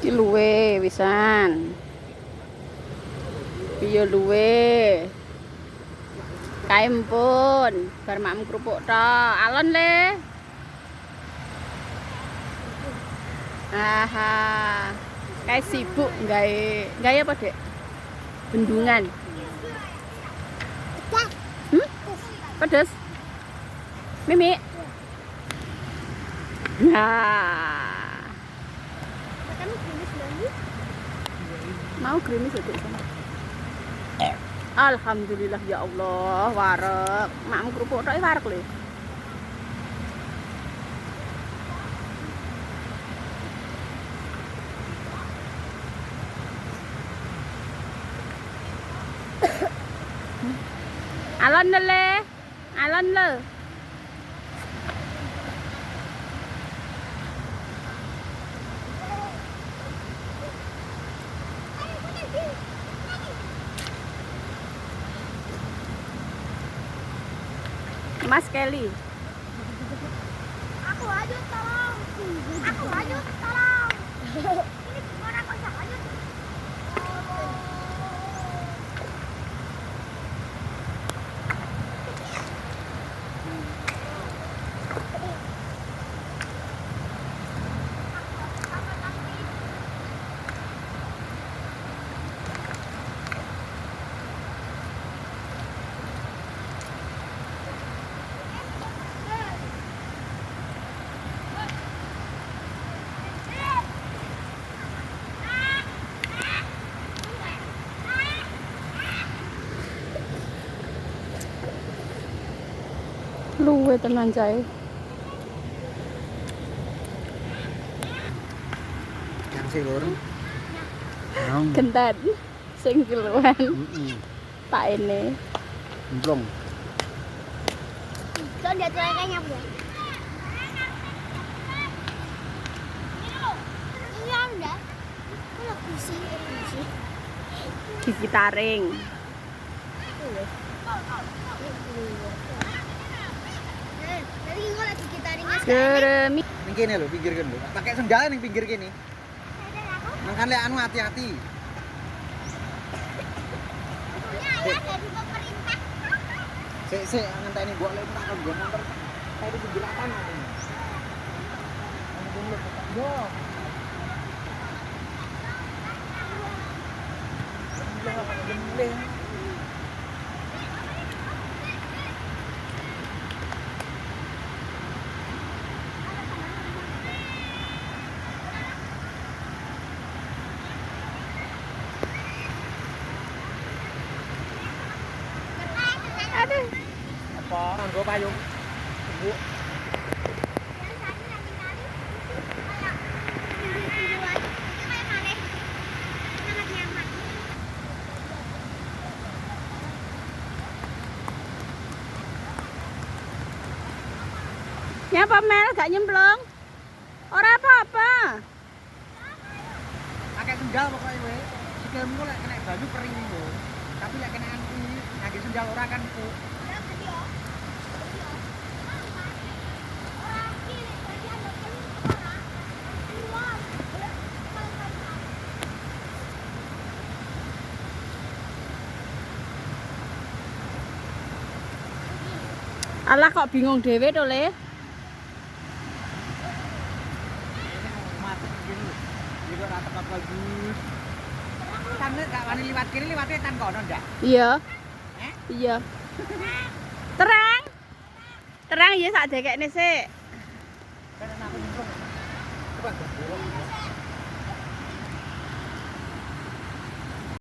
Iki luwe wisan. Piye luwe? Kae mpun, bar makmu kerupuk tok. Alon le. Aha. Kae sibuk gawe apa, Dek? Bendungan. Pedes. Mimi. Nah. Mau gerimis itu sana. Alhamdulillah ya Allah, wareg. Makmu kerupuk tok wareg lho. Alon le. Alon le. Mas Kelly. Aku aja tolong. Aku aja tolong. Ini gimana kok aja? Luwe tenan jae. Yang sih lur. Genten sing kiloan. Tak ini. Emplong. Jangan dia kayaknya bu. Iya udah. Kalau kusi. Gigi taring. Tadi gue lagi gitaringnya Geremi. Ning kene lho, pinggir kene lho. Pakai sendal ning pinggir kene. Mangkan lek anu hati-hati. Ayah dari pemerintah. Sik ngenteni mbok lek tak nggo motor. Kayak di pinggir apa nih? Yo. Aduh. Apa? Nggo payung. Bu. Nyapa Mel gak nyemplung? Ora apa-apa. Pakai sendal pokoknya kowe. Sikilmu lek kena banyu kering lho. Tapi lek kena anu kuwi, nganggo sendal ora kan ku. Alah kok bingung dhewe to, Le? Mati gini. Iki ora tepat bagus. Kan gak wani liwat kiri, liwate tan kono ndak? Iya. Iya. Terang. Terang ya sak dekekne sik. Kan aku nyemplung. Coba.